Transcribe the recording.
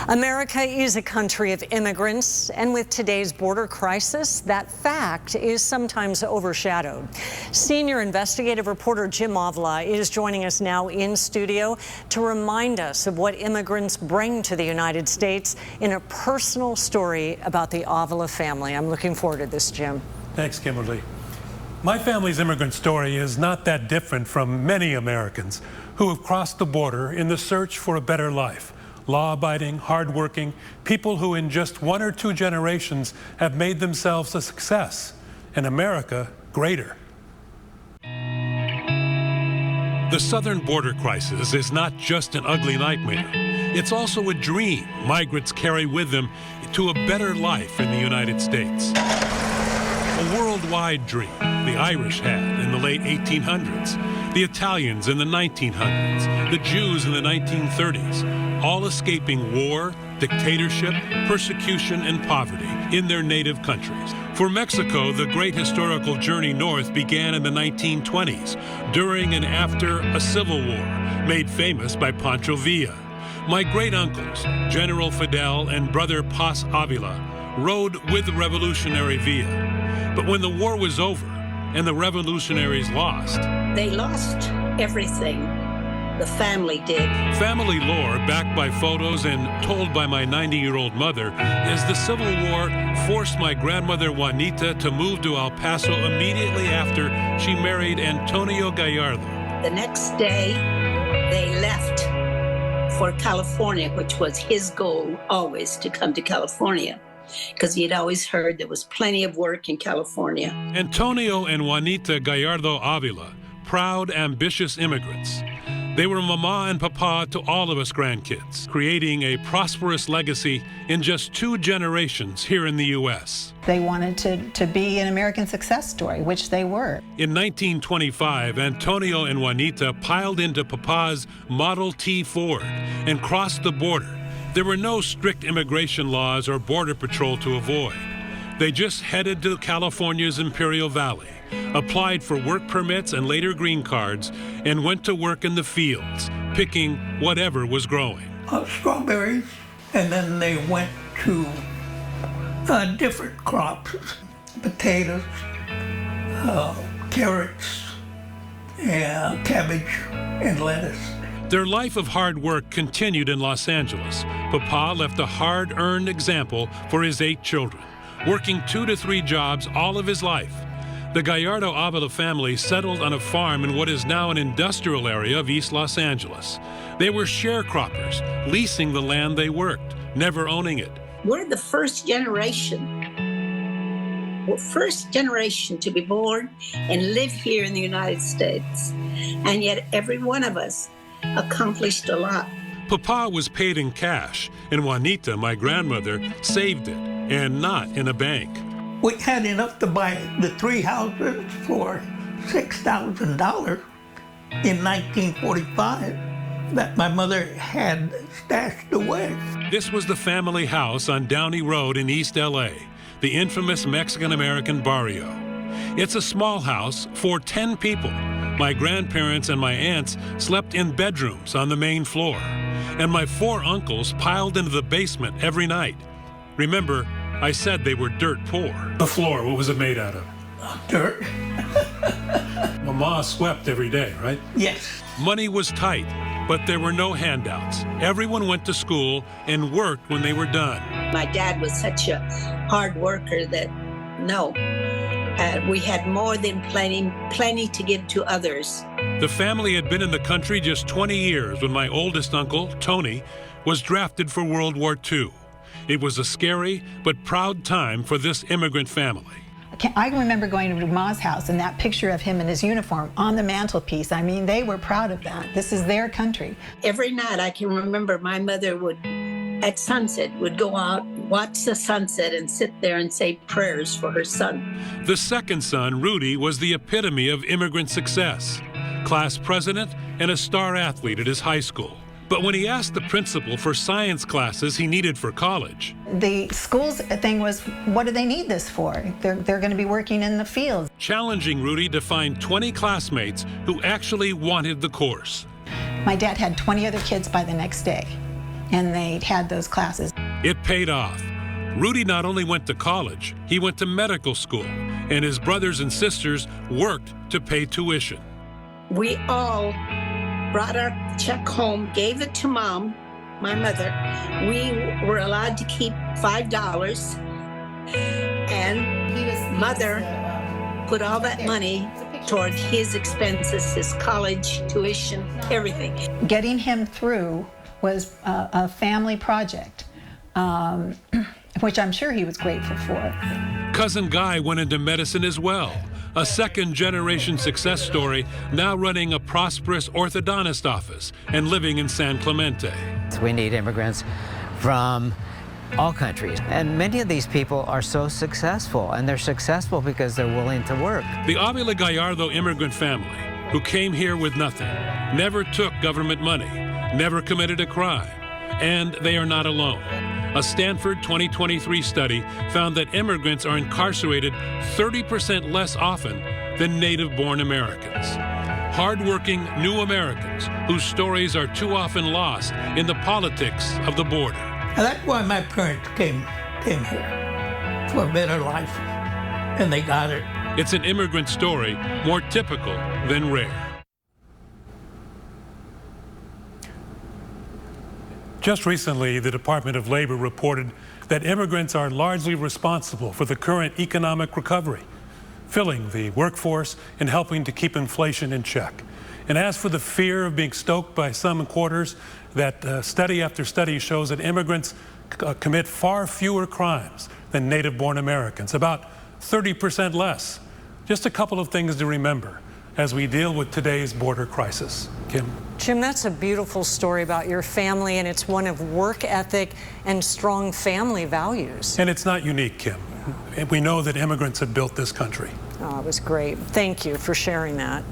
America is a country of immigrants, and with today's border crisis, that fact is sometimes overshadowed. Senior investigative reporter Jim Avila is joining us now in studio to remind us of what immigrants bring to the United States in a personal story about the Avila family. I'm looking forward to this, Jim. Thanks, Kimberly. My family's immigrant story is not that different from many Americans who have crossed the border in the search for a better life. Law-abiding, hard-working, people who in just 1 or 2 generations have made themselves a success, and America greater. The southern border crisis is not just an ugly nightmare. It's also a dream migrants carry with them to a better life in the United States. A worldwide dream the Irish had in the late 1800s, the Italians in the 1900s, the Jews in the 1930s, all escaping war, dictatorship, persecution, and poverty in their native countries. For Mexico, the great historical journey north began in the 1920s, during and after a civil war, made famous by Pancho Villa. My great-uncles, General Fidel and brother Paz Avila, rode with the revolutionary Villa. But when the war was over and the revolutionaries lost, they lost everything. The family did. Family lore, backed by photos and told by my 90-year-old mother, is the Civil War forced my grandmother Juanita to move to El Paso immediately after she married Antonio Gallardo. The next day, they left for California, which was his goal always, to come to California, because he had always heard there was plenty of work in California. Antonio and Juanita Gallardo Avila, proud, ambitious immigrants. They were mama and papa to all of us grandkids, creating a prosperous legacy in just 2 generations here in the U.S. They wanted to be an American success story, which they were. In 1925, Antonio and Juanita piled into papa's Model T Ford and crossed the border. There were no strict immigration laws or border patrol to avoid. They just headed to California's Imperial Valley, applied for work permits and later green cards, and went to work in the fields, picking whatever was growing. Strawberries, and then they went to different crops, potatoes, carrots, and cabbage, and lettuce. Their life of hard work continued in Los Angeles. Papa left a hard-earned example for his 8 children, working 2 to 3 jobs all of his life. The Gallardo Avila family settled on a farm in what is now an industrial area of East Los Angeles. They were sharecroppers, leasing the land they worked, never owning it. We're the first generation. We're first generation to be born and live here in the United States. And yet every one of us accomplished a lot. Papa was paid in cash, and Juanita, my grandmother, saved it, and not in a bank. We had enough to buy the 3 houses for $6,000 in 1945 that my mother had stashed away. This was the family house on Downey Road in East LA, the infamous Mexican-American barrio. It's a small house for 10 people. My grandparents and my aunts slept in bedrooms on the main floor, and my 4 uncles piled into the basement every night. Remember, I said they were dirt poor. The floor, what was it made out of? Dirt. Mama swept every day, right? Yes. Money was tight, but there were no handouts. Everyone went to school and worked when they were done. My dad was such a hard worker that, we had more than plenty to give to others. The family had been in the country just 20 years when my oldest uncle, Tony, was drafted for World War II. It was a scary but proud time for this immigrant family. I remember going to Ma's house and that picture of him in his uniform on the mantelpiece. I mean, they were proud of that. This is their country. Every night I can remember my mother would, at sunset, would go out, watch the sunset, and sit there and say prayers for her son. The second son, Rudy, was the epitome of immigrant success, class president and a star athlete at his high school. But when he asked the principal for science classes he needed for college, the school's thing was, what do they need this for? They're going to be working in the fields. Challenging Rudy to find 20 classmates who actually wanted the course. My dad had 20 other kids by the next day. and they had those classes. It paid off. Rudy not only went to college, he went to medical school, and his brothers and sisters worked to pay tuition. We all brought our check home, gave it to Mom, my mother. We were allowed to keep $5, and Mother put all that money toward his expenses, his college, tuition, everything. Getting him through was a family project, which I'm sure he was grateful for. Cousin Guy went into medicine as well, a second-generation success story, now running a prosperous orthodontist office and living in San Clemente. We need immigrants from all countries, and many of these people are so successful, and they're successful because they're willing to work. The Avila-Gallardo immigrant family, who came here with nothing, never took government money, never committed a crime, and they are not alone. A Stanford 2023 study found that immigrants are incarcerated 30% less often than native-born Americans. Hard-working new Americans whose stories are too often lost in the politics of the border. And that's why my parents came here, for a better life, and they got it. It's an immigrant story more typical than rare. Just recently, the Department of Labor reported that immigrants are largely responsible for the current economic recovery, filling the workforce and helping to keep inflation in check. And as for the fear of being stoked by some quarters, that study after study shows that immigrants commit far fewer crimes than native-born Americans, about 30% less. Just a couple of things to remember as we deal with today's border crisis. Kim? Jim, that's a beautiful story about your family, and it's one of work ethic and strong family values. And it's not unique, Kim. We know that immigrants have built this country. Oh, it was great. Thank you for sharing that.